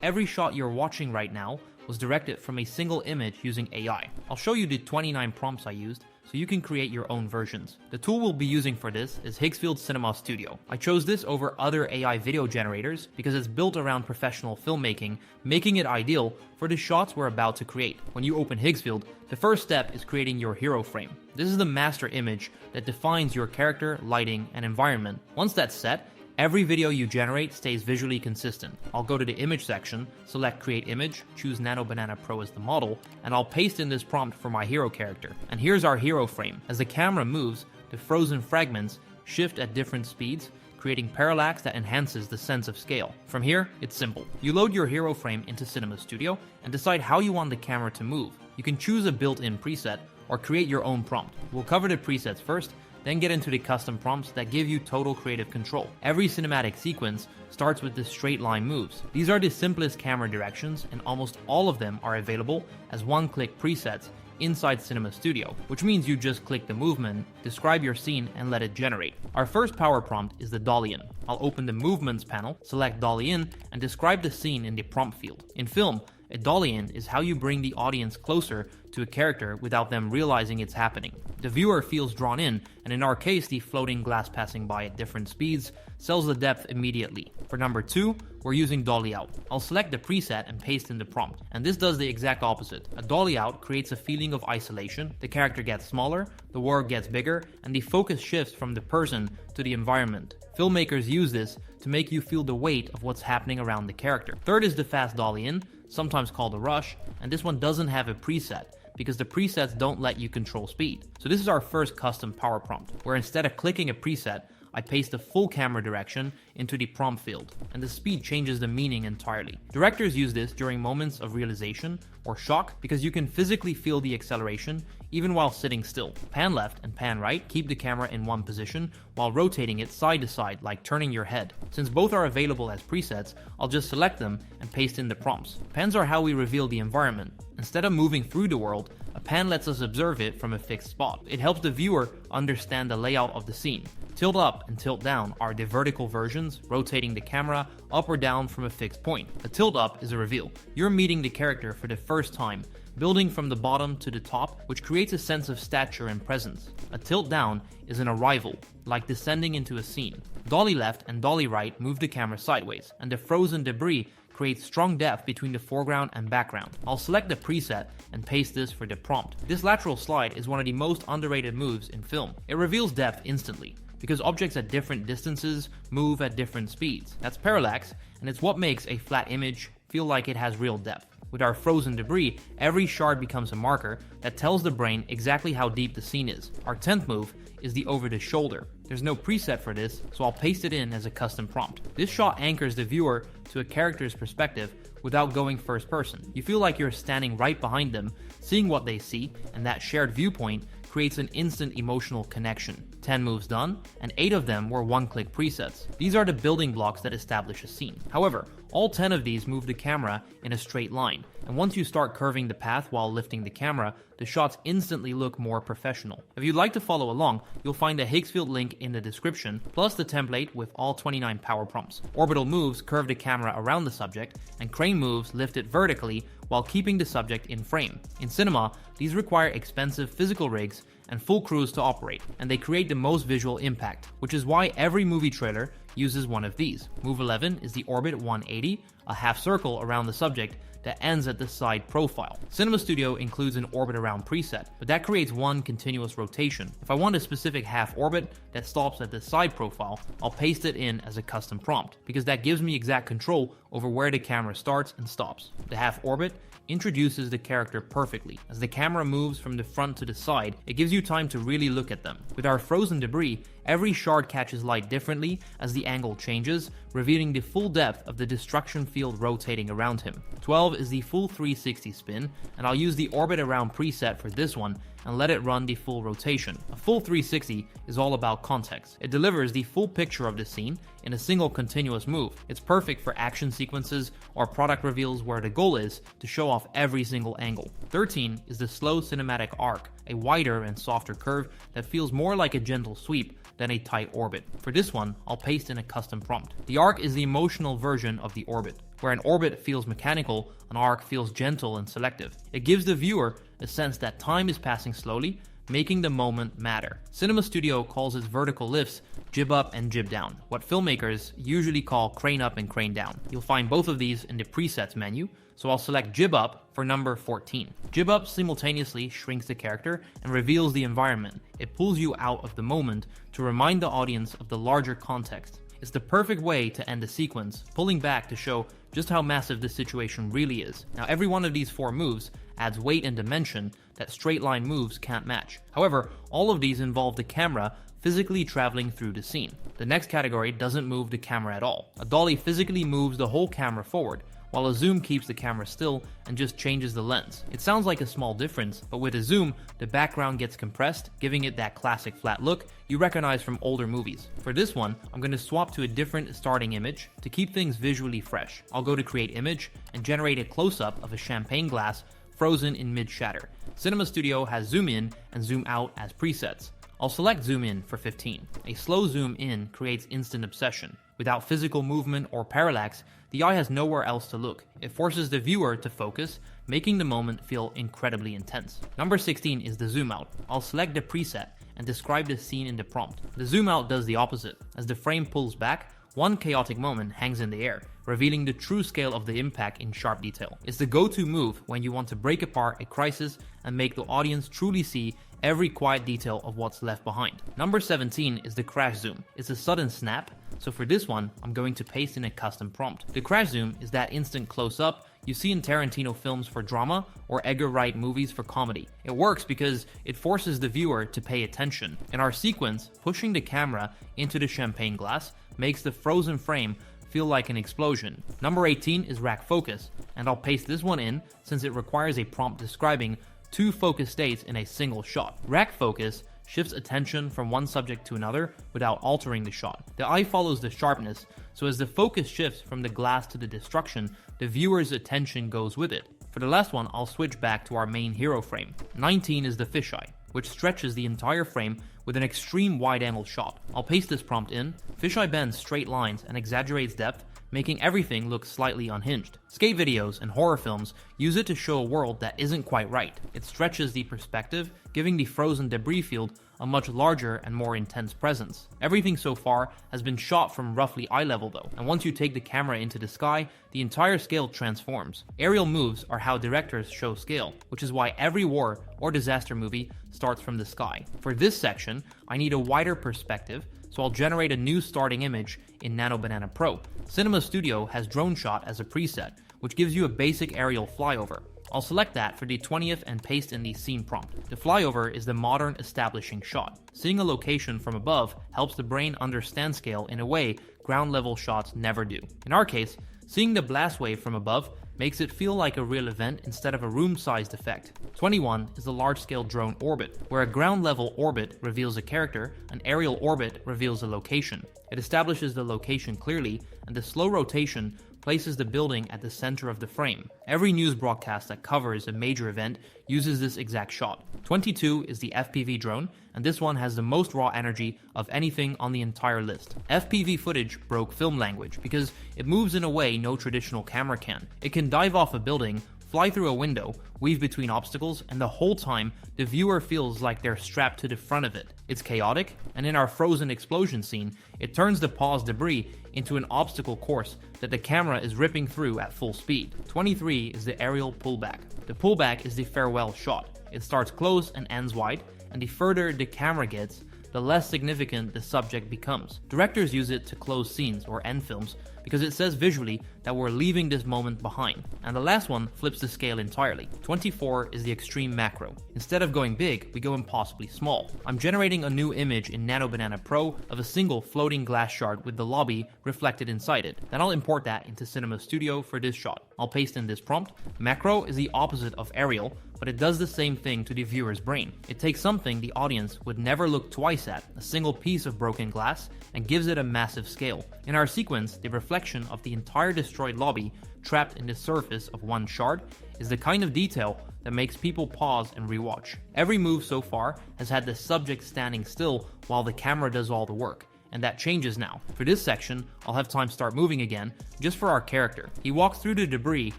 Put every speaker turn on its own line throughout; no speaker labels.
Every shot you're watching right now was directed from a single image using AI. I'll show you the 29 prompts I used so you can create your own versions. The tool we'll be using for this is Higgsfield Cinema Studio. I chose this over other AI video generators because it's built around professional filmmaking, making it ideal for the shots we're about to create. When you open Higgsfield, the first step is creating your hero frame. This is the master image that defines your character, lighting, and environment. Once that's set, every video you generate stays visually consistent. I'll go to the image section, select create image, choose Nano Banana Pro as the model, and I'll paste in this prompt for my hero character. And here's our hero frame. As the camera moves, the frozen fragments shift at different speeds, creating parallax that enhances the sense of scale. From here, it's simple. You load your hero frame into Cinema Studio and decide how you want the camera to move. You can choose a built-in preset or create your own prompt. We'll cover the presets first, then get into the custom prompts that give you total creative control. Every cinematic sequence starts with the straight line moves. These are the simplest camera directions, and almost all of them are available as one-click presets inside Cinema Studio, which means you just click the movement, describe your scene, and let it generate. Our first power prompt is the dolly in. I'll open the movements panel, select dolly in, and describe the scene in the prompt field. In film, a dolly in is how you bring the audience closer to a character without them realizing it's happening. The viewer feels drawn in, and in our case, the floating glass passing by at different speeds sells the depth immediately. For number 2, we're using dolly out. I'll select the preset and paste in the prompt, and this does the exact opposite. A dolly out creates a feeling of isolation, the character gets smaller, the world gets bigger, and the focus shifts from the person to the environment. Filmmakers use this to make you feel the weight of what's happening around the character. Third is the fast dolly in, sometimes called a rush, and this one doesn't have a preset because the presets don't let you control speed. So this is our first custom power prompt, where instead of clicking a preset, I paste the full camera direction into the prompt field, and the speed changes the meaning entirely. Directors use this during moments of realization or shock because you can physically feel the acceleration even while sitting still. Pan left and pan right keep the camera in one position while rotating it side to side like turning your head. Since both are available as presets, I'll just select them and paste in the prompts. Pans are how we reveal the environment. Instead of moving through the world, a pan lets us observe it from a fixed spot. It helps the viewer understand the layout of the scene. Tilt up and tilt down are the vertical versions, rotating the camera up or down from a fixed point. A tilt up is a reveal. You're meeting the character for the first time, building from the bottom to the top, which creates a sense of stature and presence. A tilt down is an arrival, like descending into a scene. Dolly left and dolly right move the camera sideways, and the frozen debris creates strong depth between the foreground and background. I'll select the preset and paste this for the prompt. This lateral slide is one of the most underrated moves in film. It reveals depth instantly, because objects at different distances move at different speeds. That's parallax, and it's what makes a flat image feel like it has real depth. With our frozen debris, every shard becomes a marker that tells the brain exactly how deep the scene is. Our 10th move is the over the shoulder. There's no preset for this, so I'll paste it in as a custom prompt. This shot anchors the viewer to a character's perspective without going first person. You feel like you're standing right behind them, seeing what they see, and that shared viewpoint creates an instant emotional connection. 10 moves done, and 8 of them were one-click presets. These are the building blocks that establish a scene. However, all 10 of these move the camera in a straight line, and once you start curving the path while lifting the camera, the shots instantly look more professional. If you'd like to follow along, you'll find a Higgsfield link in the description, plus the template with all 29 power prompts. Orbital moves curve the camera around the subject, and crane moves lift it vertically while keeping the subject in frame. In cinema, these require expensive physical rigs and full crews to operate, and they create the most visual impact, which is why every movie trailer uses one of these. Move 11 is the Orbit 180, a half circle around the subject that ends at the side profile. Cinema Studio includes an orbit around preset, but that creates one continuous rotation. If I want a specific half orbit that stops at the side profile, I'll paste it in as a custom prompt, because that gives me exact control over where the camera starts and stops. The half orbit introduces the character perfectly. As the camera moves from the front to the side, it gives you time to really look at them. With our frozen debris, every shard catches light differently as the angle changes, revealing the full depth of the destruction field rotating around him. 12 is the full 360 spin, and I'll use the orbit around preset for this one and let it run the full rotation. A full 360 is all about context. It delivers the full picture of the scene in a single continuous move. It's perfect for action sequences or product reveals where the goal is to show off every single angle. 13 is the slow cinematic arc, a wider and softer curve that feels more like a gentle sweep than a tight orbit. For this one, I'll paste in a custom prompt. The arc is the emotional version of the orbit. Where an orbit feels mechanical, an arc feels gentle and selective. It gives the viewer a sense that time is passing slowly, making the moment matter. Cinema Studio calls its vertical lifts jib up and jib down, what filmmakers usually call crane up and crane down. You'll find both of these in the presets menu, so I'll select jib up for number 14. Jib up simultaneously shrinks the character and reveals the environment. It pulls you out of the moment to remind the audience of the larger context. It's the perfect way to end a sequence, pulling back to show just how massive this situation really is. Now, every one of these 4 moves adds weight and dimension that straight line moves can't match. However, all of these involve the camera physically traveling through the scene. The next category doesn't move the camera at all. A dolly physically moves the whole camera forward, while a zoom keeps the camera still and just changes the lens. It sounds like a small difference, but with a zoom, the background gets compressed, giving it that classic flat look you recognize from older movies. For this one, I'm going to swap to a different starting image to keep things visually fresh. I'll go to create image and generate a close-up of a champagne glass frozen in mid-shatter. Cinema Studio has zoom in and zoom out as presets. I'll select zoom in for 15. A slow zoom in creates instant obsession. Without physical movement or parallax, the eye has nowhere else to look. It forces the viewer to focus, making the moment feel incredibly intense. Number 16 is the zoom out. I'll select the preset and describe the scene in the prompt. The zoom out does the opposite. As the frame pulls back, one chaotic moment hangs in the air, revealing the true scale of the impact in sharp detail. It's the go-to move when you want to break apart a crisis and make the audience truly see every quiet detail of what's left behind. Number 17 is the crash zoom. It's a sudden snap, so for this one, I'm going to paste in a custom prompt. The crash zoom is that instant close-up you see in Tarantino films for drama or Edgar Wright movies for comedy. It works because it forces the viewer to pay attention. In our sequence, pushing the camera into the champagne glass makes the frozen frame feel like an explosion. Number 18 is rack focus, and I'll paste this one in since it requires a prompt describing 2 focus states in a single shot. Rack focus shifts attention from one subject to another without altering the shot. The eye follows the sharpness, so as the focus shifts from the glass to the destruction, the viewer's attention goes with it. For the last one, I'll switch back to our main hero frame. 19 is the fisheye, which stretches the entire frame with an extreme wide-angle shot. I'll paste this prompt in. Fisheye bends straight lines and exaggerates depth, making everything look slightly unhinged. Skate videos and horror films use it to show a world that isn't quite right. It stretches the perspective, giving the frozen debris field a much larger and more intense presence. Everything so far has been shot from roughly eye level though, and once you take the camera into the sky, the entire scale transforms. Aerial moves are how directors show scale, which is why every war or disaster movie starts from the sky. For this section, I need a wider perspective, so I'll generate a new starting image in Nano Banana Pro. Cinema Studio has drone shot as a preset, which gives you a basic aerial flyover. I'll select that for the 20th and paste in the scene prompt. The flyover is the modern establishing shot. Seeing a location from above helps the brain understand scale in a way ground level shots never do. In our case, seeing the blast wave from above makes it feel like a real event instead of a room-sized effect. 21 is the large-scale drone orbit, where a ground-level orbit reveals a character, an aerial orbit reveals a location. It establishes the location clearly, and the slow rotation places the building at the center of the frame. Every news broadcast that covers a major event uses this exact shot. 22 is the FPV drone, and this one has the most raw energy of anything on the entire list. FPV footage broke film language because it moves in a way no traditional camera can. It can dive off a building, fly through a window, weave between obstacles, and the whole time, the viewer feels like they're strapped to the front of it. It's chaotic, and in our frozen explosion scene, it turns the paused debris into an obstacle course that the camera is ripping through at full speed. 23 is the aerial pullback. The pullback is the farewell shot. It starts close and ends wide, and the further the camera gets, the less significant the subject becomes. Directors use it to close scenes or end films because it says visually that we're leaving this moment behind. And the last one flips the scale entirely. 24 is the extreme macro. Instead of going big, we go impossibly small. I'm generating a new image in Nano Banana Pro of a single floating glass shard with the lobby reflected inside it. Then I'll import that into Cinema Studio for this shot. I'll paste in this prompt. Macro is the opposite of aerial, but it does the same thing to the viewer's brain. It takes something the audience would never look twice at, a single piece of broken glass, and gives it a massive scale. In our sequence, the reflection of the entire destroyed lobby trapped in the surface of one shard is the kind of detail that makes people pause and rewatch. Every move so far has had the subject standing still while the camera does all the work. and that changes now. For this section, I'll have time start moving again, just for our character. He walks through the debris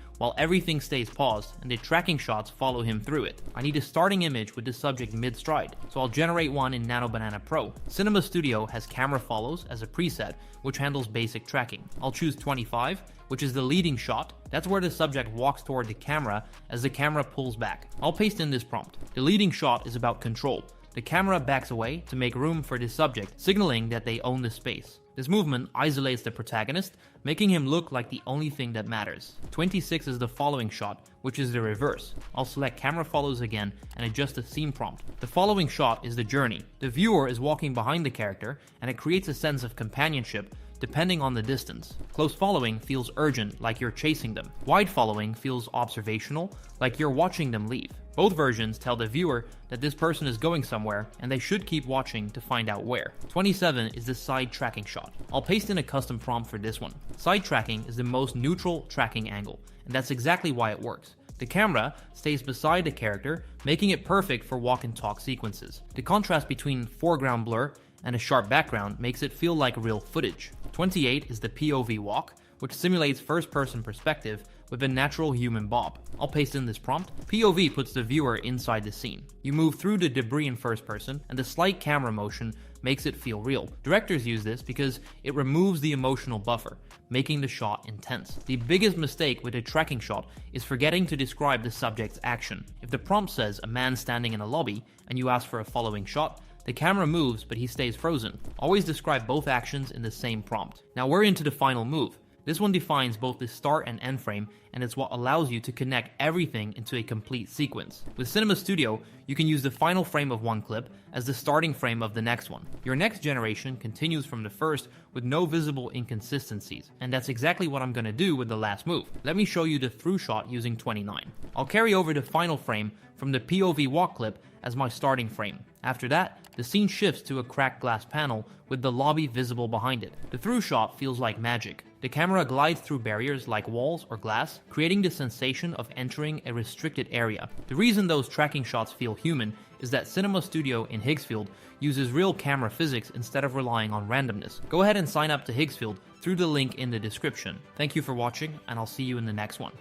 while everything stays paused, and the tracking shots follow him through it. I need a starting image with the subject mid-stride, so I'll generate one in Nano Banana Pro. Cinema Studio has camera follows as a preset, which handles basic tracking. I'll choose 25, which is the leading shot. That's where the subject walks toward the camera as the camera pulls back. I'll paste in this prompt. The leading shot is about control. The camera backs away to make room for the subject, signaling that they own the space. This movement isolates the protagonist, making him look like the only thing that matters. 26 is the following shot, which is the reverse. I'll select camera follows again and adjust the scene prompt. The following shot is the journey. The viewer is walking behind the character, and it creates a sense of companionship depending on the distance. Close following feels urgent, like you're chasing them. Wide following feels observational, like you're watching them leave. Both versions tell the viewer that this person is going somewhere, and they should keep watching to find out where. 27 is the side tracking shot. I'll paste in a custom prompt for this one. Side tracking is the most neutral tracking angle, and that's exactly why it works. The camera stays beside the character, making it perfect for walk and talk sequences. The contrast between foreground blur and a sharp background makes it feel like real footage. 28 is the POV walk, which simulates first-person perspective with a natural human bob. I'll paste in this prompt. POV puts the viewer inside the scene. You move through the debris in first person, and the slight camera motion makes it feel real. Directors use this because it removes the emotional buffer, making the shot intense. The biggest mistake with a tracking shot is forgetting to describe the subject's action. If the prompt says a man standing in a lobby, and you ask for a following shot, the camera moves, but he stays frozen. Always describe both actions in the same prompt. Now we're into the final move. This one defines both the start and end frame, and it's what allows you to connect everything into a complete sequence. With Cinema Studio, you can use the final frame of one clip as the starting frame of the next one. Your next generation continues from the first with no visible inconsistencies, and that's exactly what I'm going to do with the last move. Let me show you the through shot using 29. I'll carry over the final frame from the POV walk clip as my starting frame. After that, the scene shifts to a cracked glass panel with the lobby visible behind it. The through shot feels like magic. The camera glides through barriers like walls or glass, creating the sensation of entering a restricted area. The reason those tracking shots feel human is that Cinema Studio in Higgsfield uses real camera physics instead of relying on randomness. Go ahead and sign up to Higgsfield through the link in the description. Thank you for watching, and I'll see you in the next one.